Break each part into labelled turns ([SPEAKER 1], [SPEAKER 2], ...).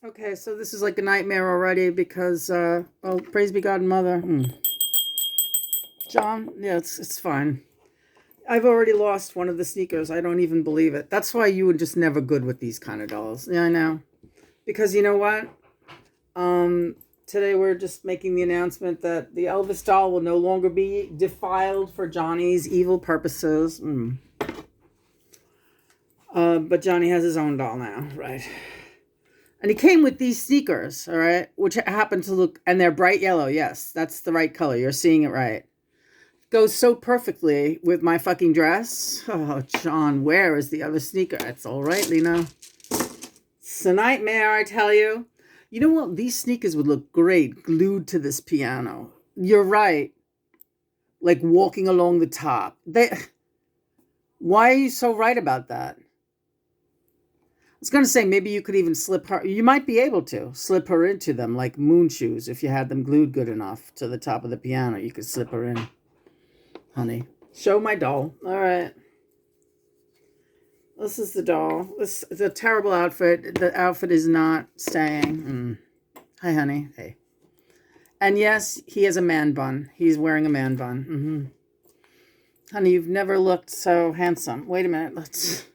[SPEAKER 1] Okay, so this is like a nightmare already because, well, praise be God and Mother. John, yeah, it's fine. I've already lost one of the sneakers. I don't even believe it. That's why you were just never good with these kind of dolls. Yeah, I know. Because you know what? Today we're just making the announcement that the Elvis doll will no longer be defiled for Johnny's evil purposes. But Johnny has his own doll now, right? And he came with these sneakers, all right, which happen to look, and they're bright yellow. Yes, that's the right color. You're seeing it right. Goes so perfectly with my fucking dress. Oh, John, where is the other sneaker? It's all right, Lena. It's a nightmare, I tell you. You know what? These sneakers would look great glued to this piano. You're right. Like walking along the top. Why are you so right about that? I was going to say maybe you could even slip her. You might be able to slip her into them like moon shoes if you had them glued good enough to the top of the piano. You could slip her in, honey. Show my doll. All right. This is the doll. This is a terrible outfit. The outfit is not staying. Hi, honey. Hey. And yes, he has a man bun. He's wearing a man bun. Honey, you've never looked so handsome. Wait a minute. Let's...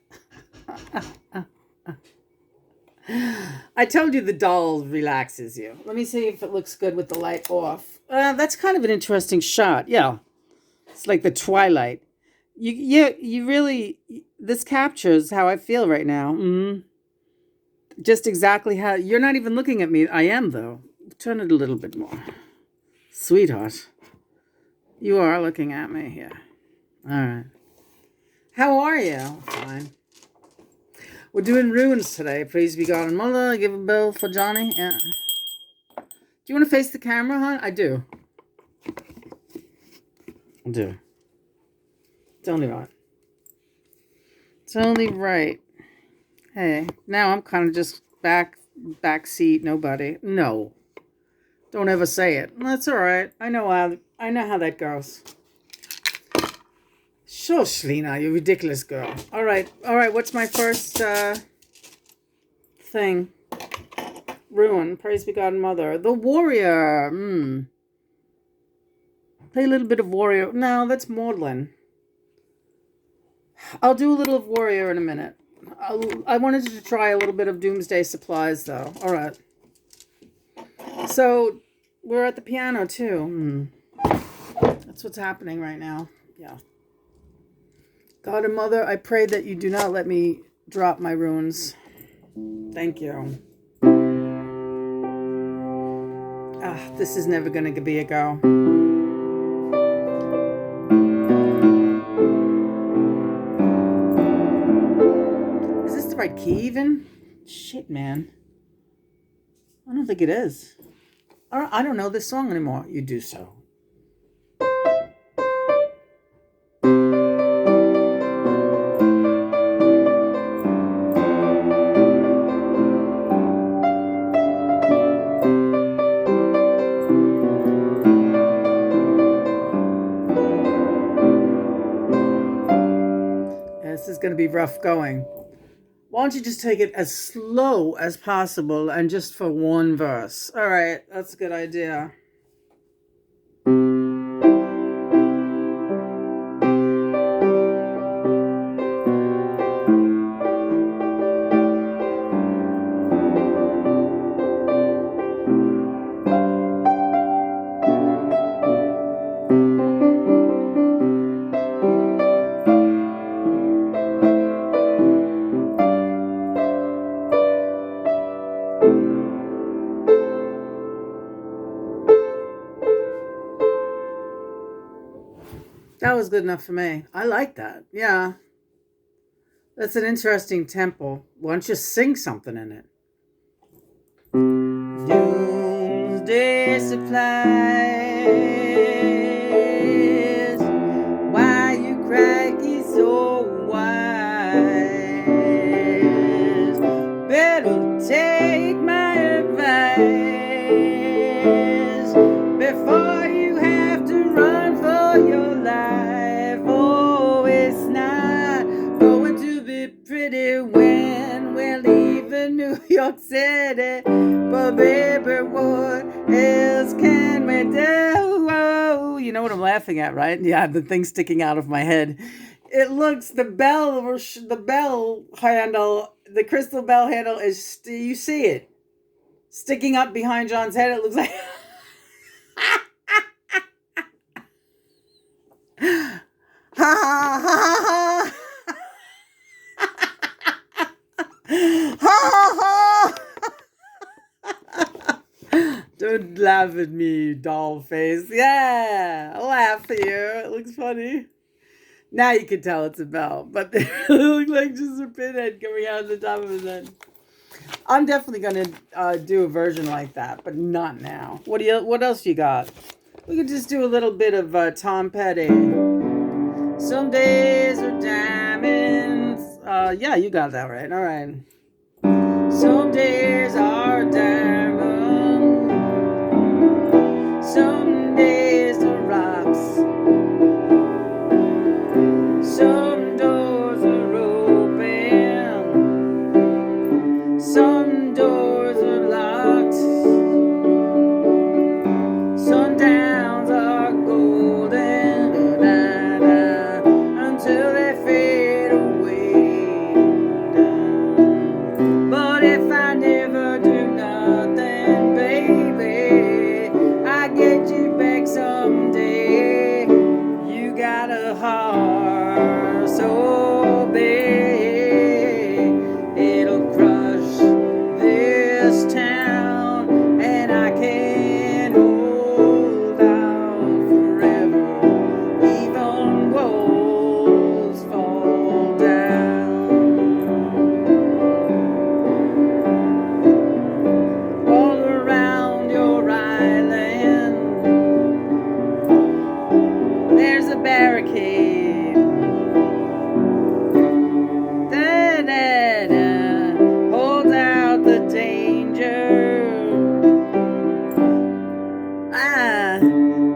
[SPEAKER 1] I told you the doll relaxes you. Let me see if it looks good with the light off. That's kind of an interesting shot. Yeah. It's like the twilight. You really, this captures how I feel right now. Just exactly how, you're not even looking at me. I am, though. Turn it a little bit more. Sweetheart. You are looking at me here. All right. How are you? Fine. We're doing ruins today. Praise be God and Mother. Give a bell for Johnny. Yeah. Do you want to face the camera, hon? I do. I do. It's only right. It's only right. Hey, now I'm kind of just back seat. Nobody. No. Don't ever say it. That's all right. I know how that goes. Shush, Lena, you ridiculous girl. All right. What's my first thing? Ruin. Praise be God and Mother. The Warrior. Play a little bit of Warrior. No, that's Maudlin. I'll do a little of Warrior in a minute. I wanted to try a little bit of Doomsday Supplies, though. All right. So, we're at the piano, too. That's what's happening right now. Yeah. God and Mother, I pray that you do not let me drop my runes. Thank you. This is never going to be a go. Is this the right key even? Shit, man. I don't think it is. I don't know this song anymore. You do so. This is going to be rough going. Why don't you just take it as slow as possible and just for one verse? All right, that's a good idea. That was good enough for me. I like that. Yeah. That's an interesting tempo. Why don't you sing something in it? Doomsday supplies. Why you cracky so wise? Better take my advice before you have to run for your life. Oh, it's not going to be pretty when we're leaving New York City. But baby, what else can we do? You know what I'm laughing at, right? Yeah, the thing sticking out of my head. It looks, the bell handle, the crystal bell handle is, you see it sticking up behind John's head. It looks like ha ha ha ha ha. Don't laugh at me, doll face. Yeah, I'll laugh for you. It looks funny. Now you can tell it's a bell, but they look like just a pinhead coming out of the top of his head. I'm definitely gonna do a version like that, but not now. What else you got? We could just do a little bit of Tom Petty. Some days are diamonds. Yeah, you got that right. All right. Some days are diamonds. Some days are rocks. Some doors are open. Some doors are locked. Sundowns are golden until they fade away. But if I never do nothing, baby, I get you back someday. You got a heart so big, it'll crush this town, and I can't hold out forever. Even walls fall down. All around your island, there's a barricade. Da-da-da. Hold out the danger.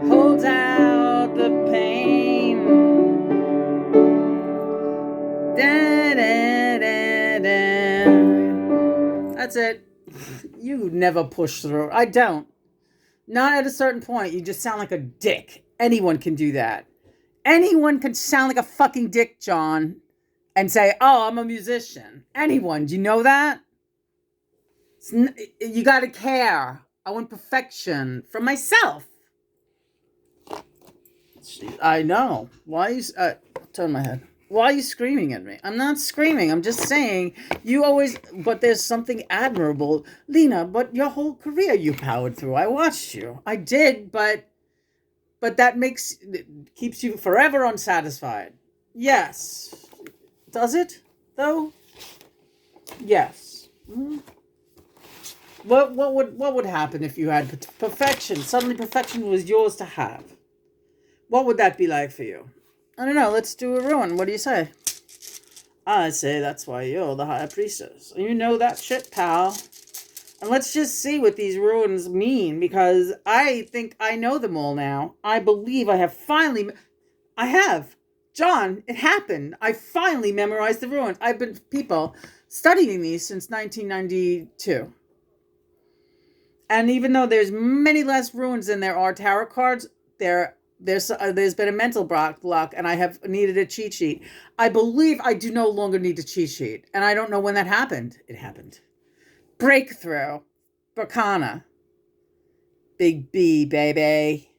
[SPEAKER 1] Hold out the pain. Da-da-da-da. That's it. You never push through. I don't. Not at a certain point. You just sound like a dick. Anyone can do that. Anyone can sound like a fucking dick, John, and say, oh, I'm a musician. Anyone. Do you know that? You gotta care. I want perfection from myself. I know. Why are you... turn my head. Why are you screaming at me? I'm not screaming. I'm just saying you always... But there's something admirable. Lena, but your whole career you powered through. I watched you. I did, but that keeps you forever unsatisfied. Yes. Does it, though? Yes. Mm-hmm. What would happen if you had perfection? Suddenly perfection was yours to have. What would that be like for you? I don't know. Let's do a ruin. What do you say? I say that's why you're the high priestess. You know that shit, pal. And let's just see what these ruins mean, because I think I know them all now. I believe I have finally... I have. John, it happened. I finally memorized the ruins. I've been, people, studying these since 1992. And even though there's many less ruins than there are tarot cards, there's been a mental block, and I have needed a cheat sheet. I believe I do no longer need a cheat sheet, and I don't know when that happened. It happened. Breakthrough. Bacana. Big B, baby.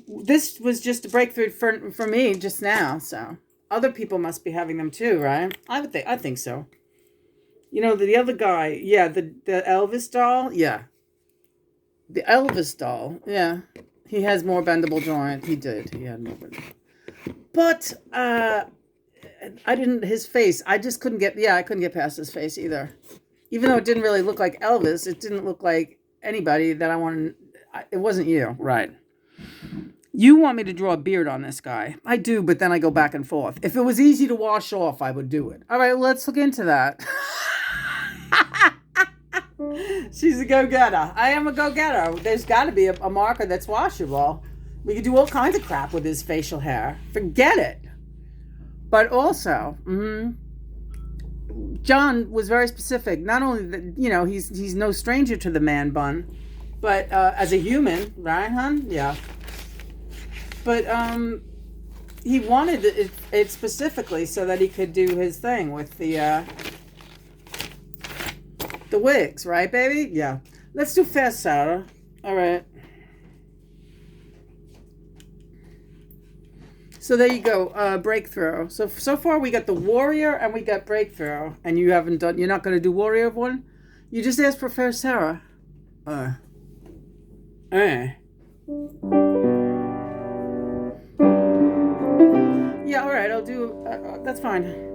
[SPEAKER 1] This was just a breakthrough for me just now, so other people must be having them too, right? I think so. You know, the other guy, yeah, the Elvis doll, yeah. The Elvis doll, yeah. He has more bendable joint. He had more bendable. But his face, I couldn't get past his face either. Even though it didn't really look like Elvis, it didn't look like anybody that I wanted. It wasn't you, right? You want me to draw a beard on this guy. I do, but then I go back and forth. If it was easy to wash off, I would do it. All right, let's look into that. She's a go-getter. I am a go-getter. There's got to be a marker that's washable. We could do all kinds of crap with his facial hair. Forget it. But also, John was very specific. Not only that, he's no stranger to the man bun, but as a human, right, hon? Yeah. But he wanted it specifically so that he could do his thing with the wigs, right, baby? Yeah. Let's do Faire, Sara. All right. So there you go, breakthrough. So far we got the warrior and we got breakthrough. And you're not going to do warrior one? You just asked for Faire, Sara. Yeah, all right, I'll do, that's fine.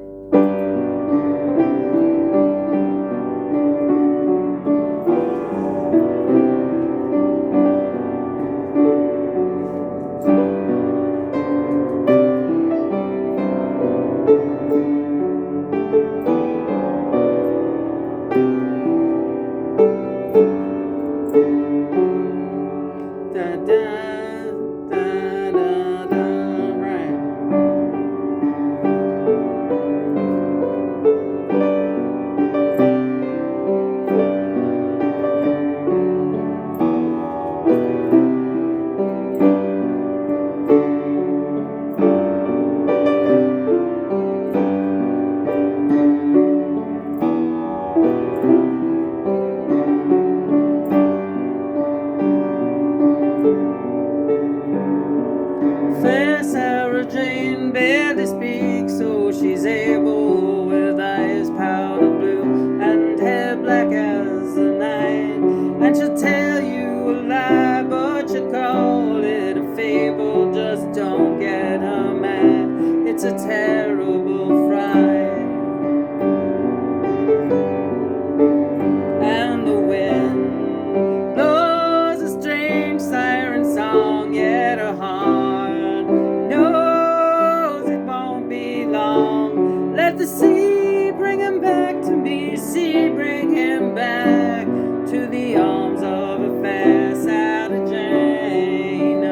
[SPEAKER 1] Fair Sara Jayne barely speaks, so she's able, with eyes powder blue and hair black as the night. And she'll tell you a lie, but she'll call it a fable. Just don't get her mad, it's a terrible fright. And the wind blows a strange siren song, yet her heart knows it won't be long. Let the sea bring him back to me, sea bring him back to the arms of a fair Sara Jayne.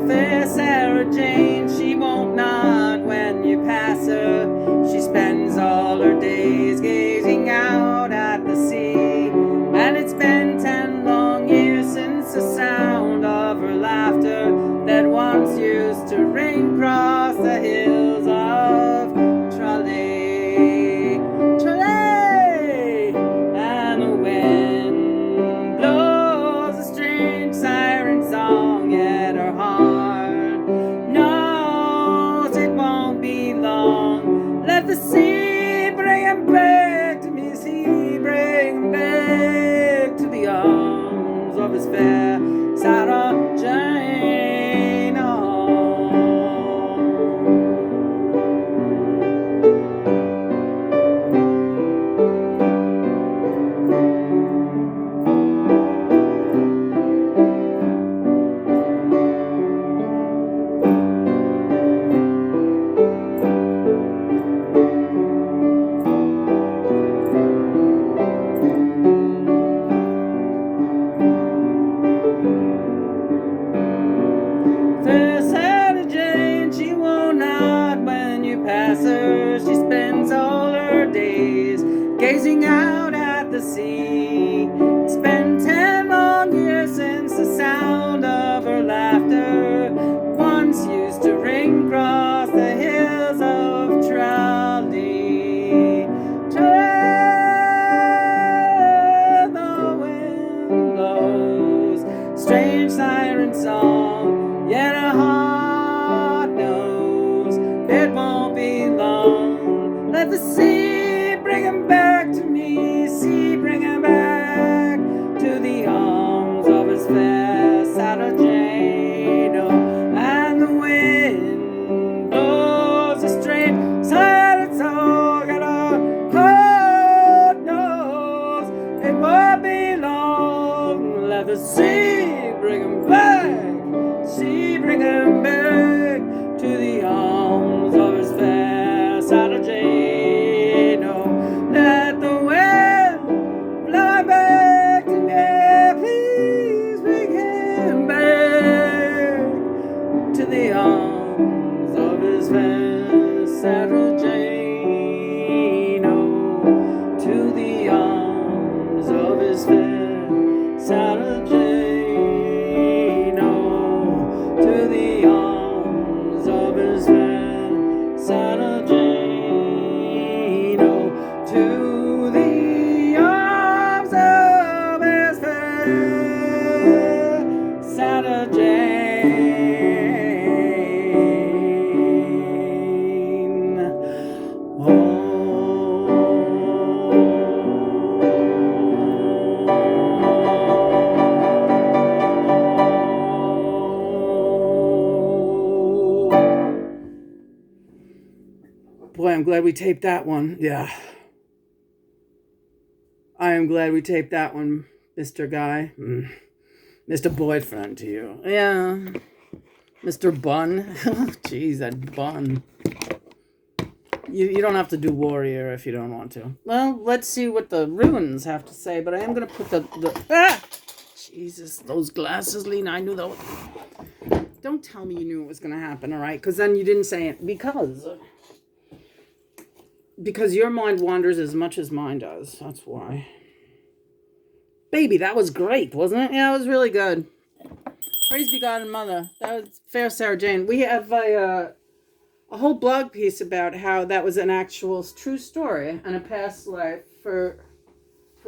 [SPEAKER 1] Fair Sara Jayne, she won't nod when you pass her. She spends all her days gazing out at the sea, and it's been 10 long years since the sound of her laughter that once used to ring across the hills of Tralee. And the wind blows a strange siren song, yet her heart knows it won't be long. Let the sea bring him back to me, sea bring him back to the arms of his fair Sara Jayne. Fair Sara Jayne, she won't nod when you pass her. She spends all her days gazing out at the sea. It's been 10 long years since the sound of her laughter once used to ring across the hills of Tralee. The wind blows strange siren song, yet her heart knows it won't be long. Let the sea bring him back to me, sea bring him back to the arms of his fair Sara Jayne. And the wind Boy, I'm glad we taped that one. Yeah. I am glad we taped that one, Mr. Guy. Mr. Boyfriend to you. Yeah. Mr. Bun. Jeez, that bun. You don't have to do warrior if you don't want to. Well, let's see what the ruins have to say, but I am going to put the Jesus, those glasses, Lena, I knew that. Don't tell me you knew it was going to happen, all right? Because then you didn't say it. Because your mind wanders as much as mine does. That's why. Baby, that was great, wasn't it? Yeah, it was really good. Praise be God and Mother. That was Faire, Sara, Jayne. We have a whole blog piece about how that was an actual true story and a past life for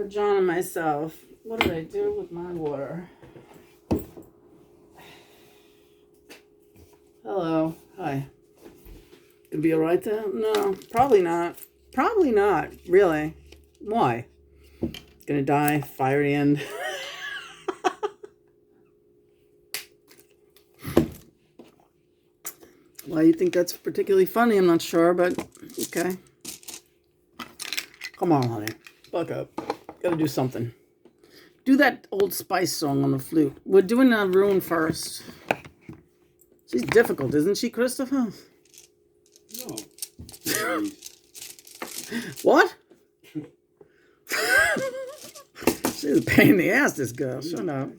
[SPEAKER 1] John and myself. What did I do with my water? Hello. Hi. Gonna be alright there? No, probably not. Probably not, really. Why? Gonna die, fiery end. Why you think that's particularly funny, I'm not sure, but okay. Come on, honey. Buck up. Gotta do something. Do that Old Spice song on the flute. We're doing a rune first. She's difficult, isn't she, Christopher?
[SPEAKER 2] No.
[SPEAKER 1] What? She's a pain in the ass, this girl. Shut up.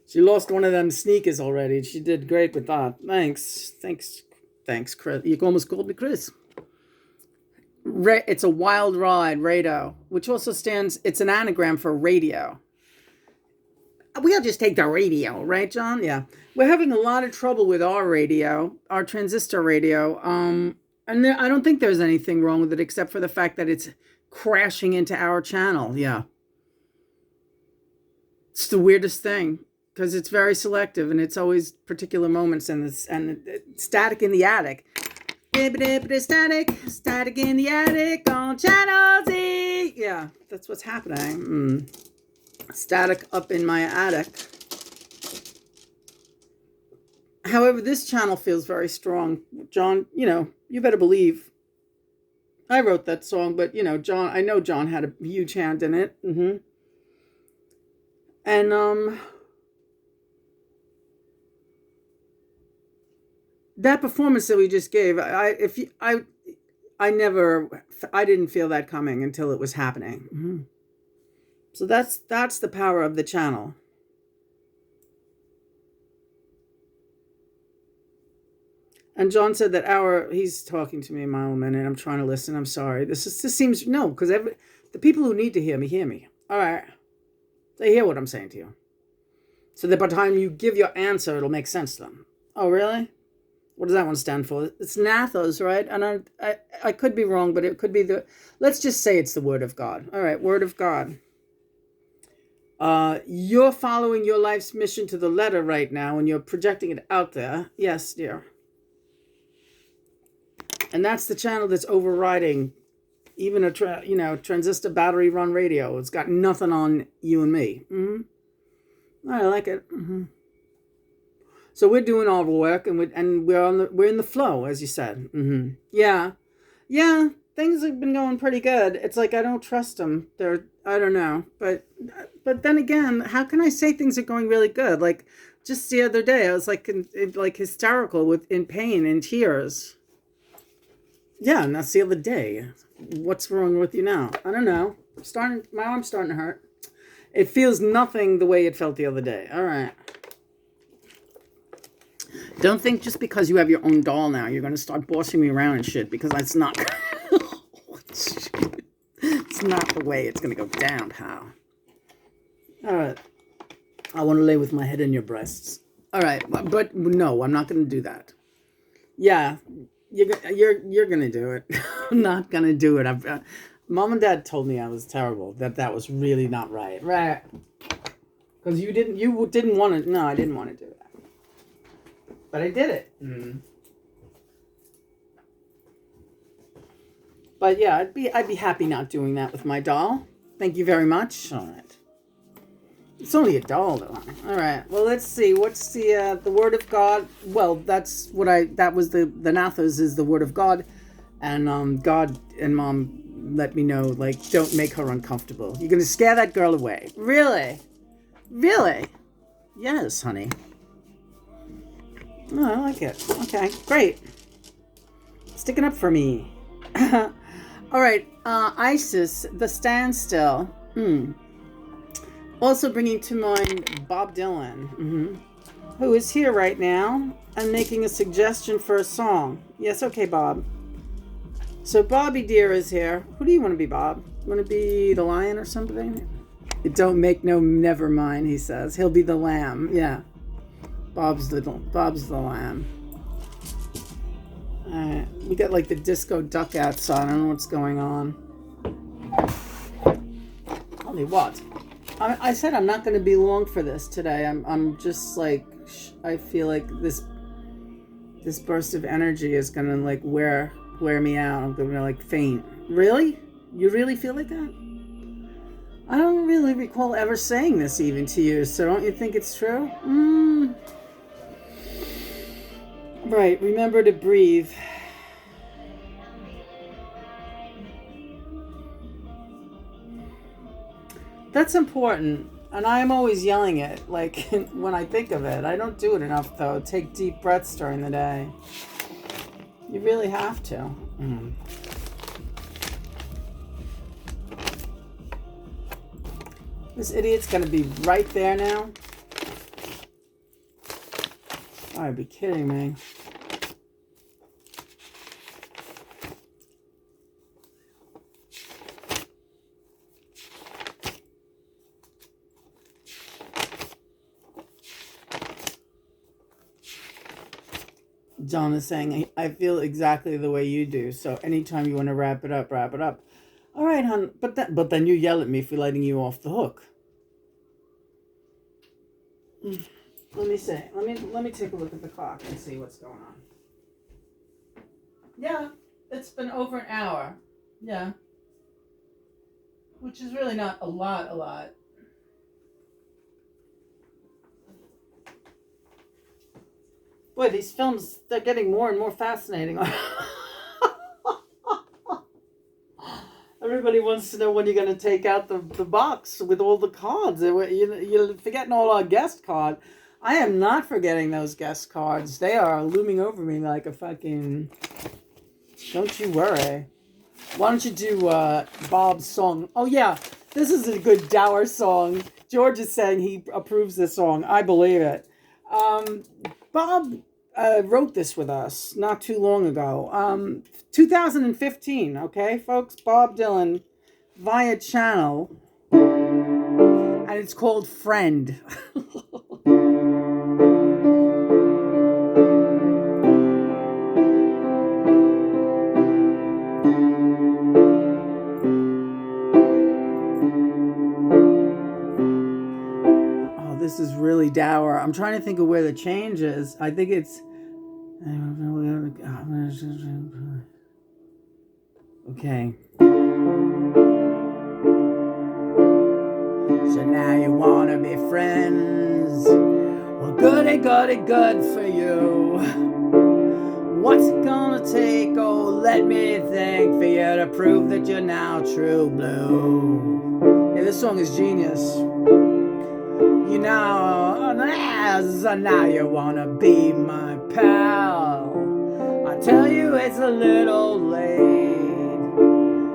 [SPEAKER 1] She lost one of them sneakers already. She did great with that. Thanks, Chris. You almost called me Chris. It's a wild ride, radio, which also it's an anagram for radio. We'll just take the radio, right, John? Yeah. We're having a lot of trouble with our radio, our transistor radio. And I don't think there's anything wrong with it except for the fact that it's crashing into our channel. Yeah. It's the weirdest thing because it's very selective and it's always particular moments and static in the attic. Static in the attic on channel Z. Yeah, that's what's happening. Static up in my attic. However, this channel feels very strong. John, you better believe. I wrote that song, but, I know John had a huge hand in it. And, that performance that we just gave, I didn't feel that coming until it was happening. So that's the power of the channel. And John said that he's talking to me in my own minute. I'm trying to listen. I'm sorry. This seems, no, because the people who need to hear me. All right. They hear what I'm saying to you. So that by the time you give your answer, it'll make sense to them. Oh, really? What does that one stand for? It's Nathos, right? And I could be wrong, but it could be let's just say it's the Word of God. All right, Word of God. You're following your life's mission to the letter right now, and you're projecting it out there. Yes, dear. And that's the channel that's overriding even a transistor battery run radio. It's got nothing on you and me. I like it. So we're doing all the work, and we're in the flow, as you said. Yeah. Things have been going pretty good. It's like I don't trust them. I don't know, but then again, how can I say things are going really good? Like just the other day, I was like hysterical in pain and tears. Yeah, and that's the other day. What's wrong with you now? I don't know. My arm's starting to hurt. It feels nothing the way it felt the other day. All right. Don't think just because you have your own doll now, you're going to start bossing me around and shit, because that's not... It's not the way it's going to go down, pal. All right. I want to lay with my head in your breasts. All right. But no, I'm not going to do that. Yeah. You're going to do it. I'm not going to do it. Mom and Dad told me I was terrible, that was really not right. Right. Because you didn't want to... No, I didn't want to do it. But I did it. But yeah, I'd be happy not doing that with my doll. Thank you very much. All right. It's only a doll, though. All right. Well, let's see. What's the Word of God? Well, that was the Nathos is the Word of God. And God and Mom let me know, like, don't make her uncomfortable. You're going to scare that girl away. Really? Really? Yes, honey. Oh, I like it. Okay, great. Sticking up for me. All right, Isis, The Standstill. Also bringing to mind Bob Dylan, who is here right now and making a suggestion for a song. Yes, okay, Bob. So Bobby dear is here. Who do you want to be, Bob? You want to be the lion or something? Don't make no never mind, he says. He'll be the lamb. Yeah. Bob's the lamb. Alright. We got like the disco duck outside. I don't know what's going on. Holy what? I said I'm not going to be long for this today. I'm just like, I feel like this burst of energy is going to like wear me out. I'm going to like faint. Really? You really feel like that? I don't really recall ever saying this even to you, so don't you think it's true? Right, remember to breathe. That's important, and I'm always yelling it, like, when I think of it. I don't do it enough, though. Take deep breaths during the day. You really have to. This idiot's gonna be right there now. Oh, I'd be kidding me. John is saying, I feel exactly the way you do. So anytime you want to wrap it up, wrap it up. All right, hon. But then you yell at me for letting you off the hook. Let me see. Let me take a look at the clock and see what's going on. Yeah, it's been over an hour. Yeah. Which is really not a lot. Boy, these films, they're getting more and more fascinating. Everybody wants to know when you're going to take out the box with all the cards. You're forgetting all our guest cards. I am not forgetting those guest cards. They are looming over me like a fucking... Don't you worry. Why don't you do Bob's song? Oh, yeah. This is a good dour song. George is saying he approves this song. I believe it. Bob wrote this with us not too long ago. 2015, okay, folks? Bob Dylan via channel. And it's called Friend. This is really dour. I'm trying to think of where the change is. I think it's... Okay. So now you want to be friends. Well, good for you. What's it gonna take? Oh, let me think for you to prove that you're now true blue. Yeah, this song is genius. You know, now you wanna be my pal. I tell you it's a little late,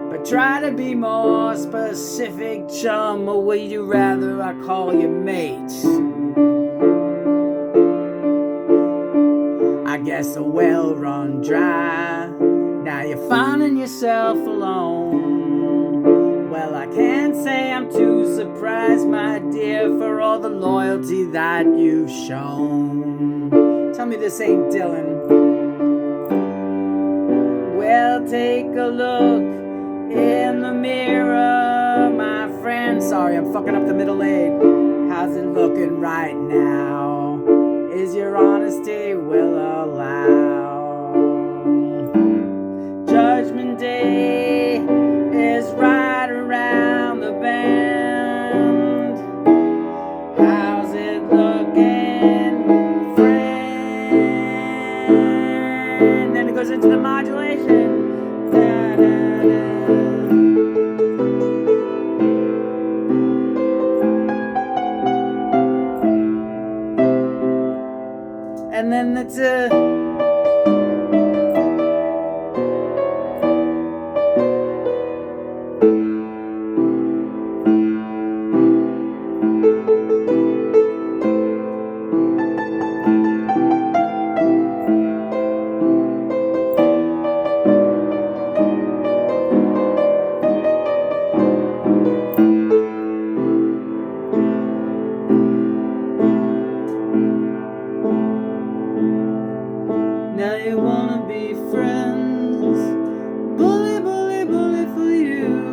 [SPEAKER 1] but try to be more specific, chum. Or would you rather I call you mate? I guess the well run dry. Now you're finding yourself alone. Well, I can't say I'm too surprised, my dear, for all the loyalty that you've shown. Tell me this ain't Dylan. Well, take a look in the mirror, my friend. Sorry, I'm fucking up the middle eight. How's it looking right now? Is your honesty will allow? Judgment Day is right around the bend. How's it looking, friend? Then it goes into the modulation. And then it's now you wanna be friends. Bully, bully, bully for you.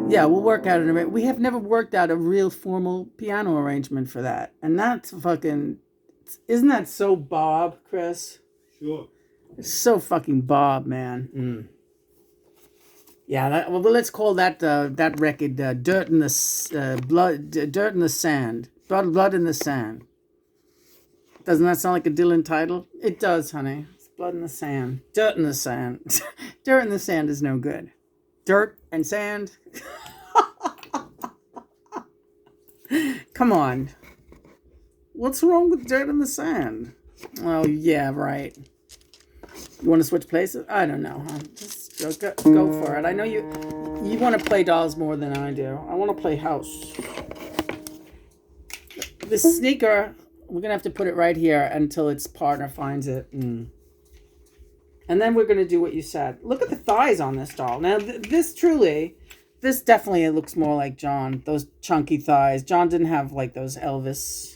[SPEAKER 1] Yeah, we'll work out an. We have never worked out a real formal piano arrangement for that, and that's fucking. Isn't that so Bob, Chris?
[SPEAKER 2] Sure.
[SPEAKER 1] It's so fucking Bob, man. Yeah, well, let's call that that record "Dirt in the Blood," "Dirt in the Sand," "Blood in the Sand." Doesn't that sound like a Dylan title? It does, honey. It's blood in the sand, dirt in the sand. Dirt in the sand is no good. Dirt and sand. Come on. What's wrong with dirt in the sand? Oh yeah, right. You want to switch places? I don't know, huh? Just go for it. I know you want to play dolls more than I do. I want to play house. The sneaker, we're going to have to put it right here until its partner finds it. And then we're going to do what you said. Look at the thighs on this doll. Now, this definitely looks more like John. Those chunky thighs. John didn't have like those Elvis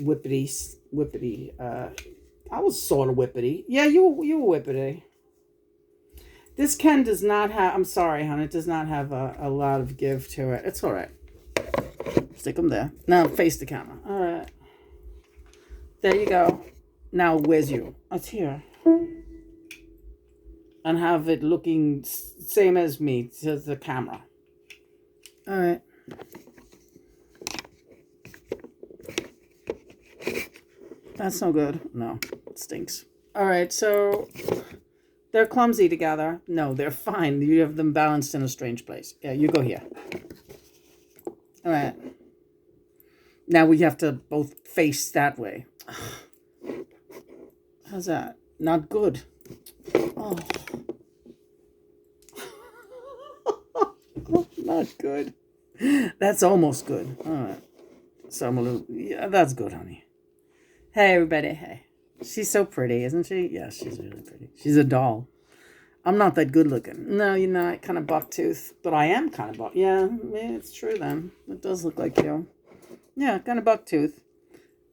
[SPEAKER 1] whippity. I was sort of whippity. Yeah, you were whippity. This Ken does not have, I'm sorry, hon, it does not have a lot of give to it. It's all right. Stick them there. Now face the camera. All right. There you go. Now where's you? It's here. And have it looking same as me to the camera. All right. That's no good. No, it stinks. All right, so they're clumsy together. No, they're fine. You have them balanced in a strange place. Yeah, you go here. All right. Now we have to both face that way. How's that? Not good. Oh. Not good. That's almost good. All right. So I'm a little, yeah, that's good, honey. Hey, everybody. Hey. She's so pretty, isn't she? Yeah, she's really pretty. She's a doll. I'm not that good looking. No, you're not. Kind of bucktooth. But I am kind of buck. Yeah, it's true then. It does look like you. Yeah, kind of bucktooth.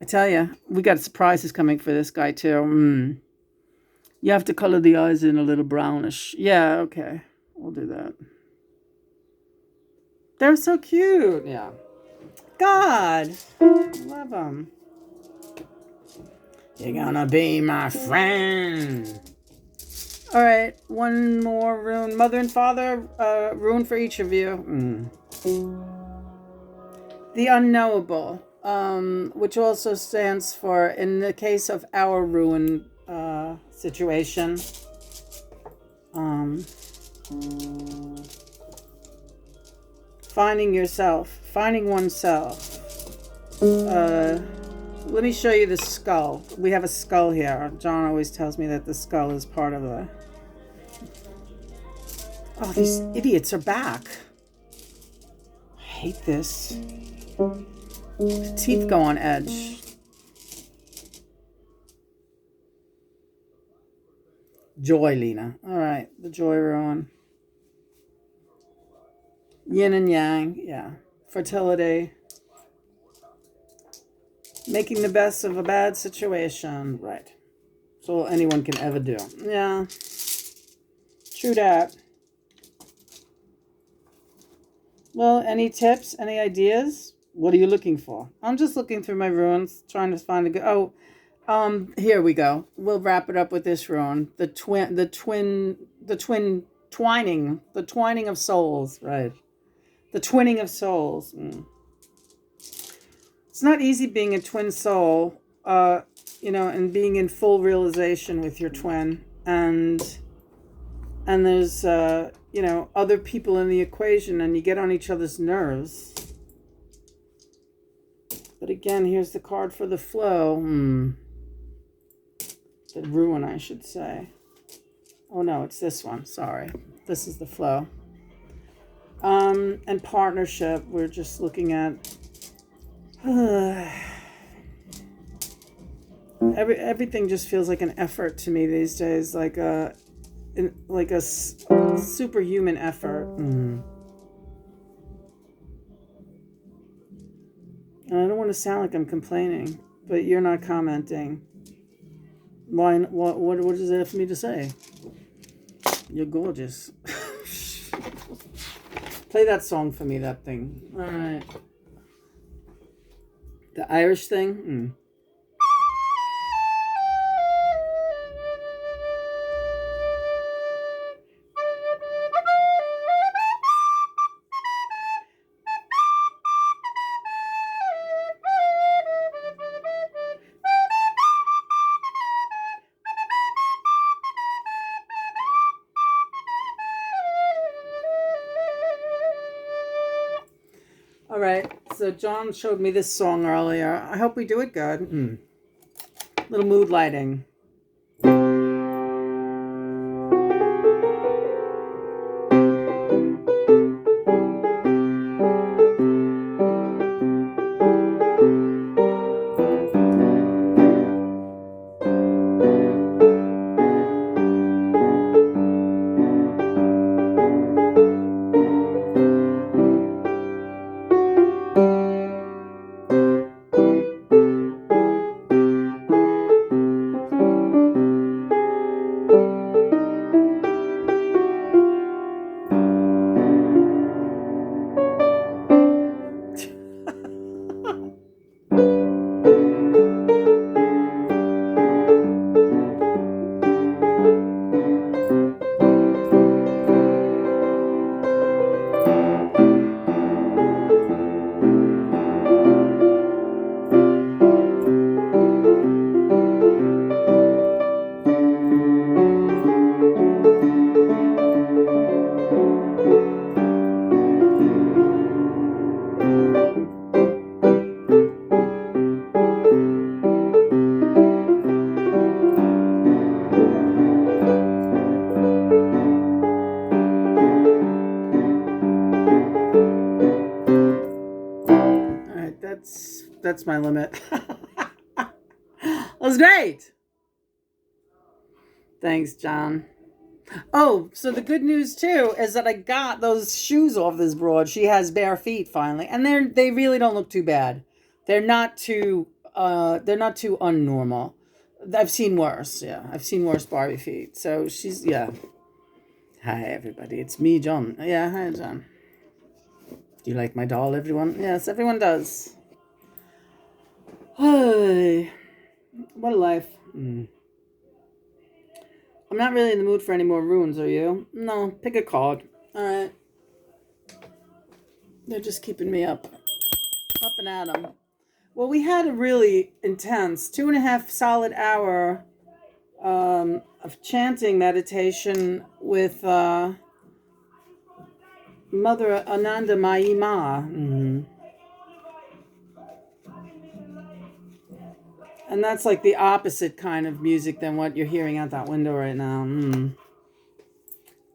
[SPEAKER 1] I tell you, we got surprises coming for this guy too. You have to color the eyes in a little brownish. Yeah, okay. We'll do that. They're so cute. Yeah. God. Love them. You're gonna be my friend. All right, one more rune. Mother and father, rune for each of you. The unknowable, which also stands for, in the case of our rune situation, finding yourself, finding oneself. Let me show you the skull. We have a skull here. John always tells me that the skull is part of the... Oh, these idiots are back. I hate this. The teeth go on edge. Joy, Lena. All right, the joy rune. Yin and yang, yeah. Fertility. Making the best of a bad situation. Right. That's all anyone can ever do. Yeah. True that. Well, any tips? Any ideas? What are you looking for? I'm just looking through my runes, trying to find a good... Oh, here we go. We'll wrap it up with this rune. The twining of souls. Right. The twinning of souls. It's not easy being a twin soul, and being in full realization with your twin. And there's, other people in the equation, and you get on each other's nerves. But again, here's the card for the flow. The ruin, I should say. Oh, no, it's this one. Sorry. This is the flow. And partnership, we're just looking at... everything just feels like an effort to me these days, like a superhuman effort. And I don't want to sound like I'm complaining, but you're not commenting. Why? What does it have for me to say? You're gorgeous. Play that song for me, that thing. All right. The Irish thing? All right, so John showed me this song earlier. I hope we do it good. Little mood lighting. That's my limit. That was great. Thanks, John. Oh, so the good news too is that I got those shoes off this broad. She has bare feet finally, and they really don't look too bad. They're not too unnormal. I've seen worse. Yeah, I've seen worse Barbie feet. So she's Hi everybody, it's me, John. Yeah, hi John. Do you like my doll, everyone? Yes, everyone does. Hey, what a life. I'm not really in the mood for any more runes, are you? No, pick a card. Alright. They're just keeping me up and at 'em. Well, we had a really intense 2.5 solid hour of chanting meditation with Mother Ananda Mai Ma. And that's like the opposite kind of music than what you're hearing out that window right now.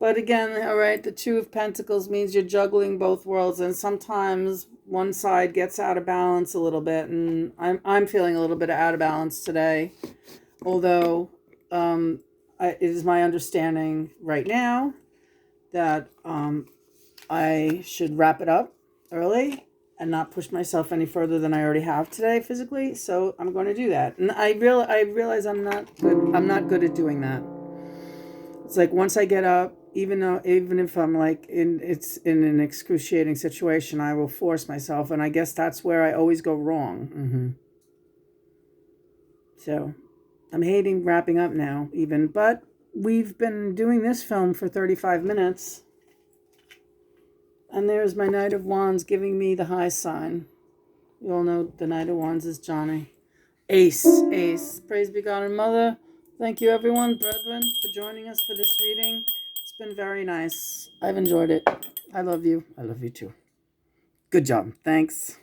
[SPEAKER 1] But again, all right, the Two of Pentacles means you're juggling both worlds, and sometimes one side gets out of balance a little bit, and I'm feeling a little bit out of balance today. Although it is my understanding right now that I should wrap it up early and not push myself any further than I already have today physically. So I'm going to do that. And I realize I'm not good at doing that. It's like once I get up, even if I'm like it's in an excruciating situation, I will force myself, and I guess that's where I always go wrong. So I'm hating wrapping up now, even, but we've been doing this film for 35 minutes. And there's my Knight of Wands giving me the high sign. You all know the Knight of Wands is Johnny. Ace, ace. Praise be God and Mother. Thank you, everyone, brethren, for joining us for this reading. It's been very nice. I've enjoyed it. I love you. I love you too. Good job. Thanks.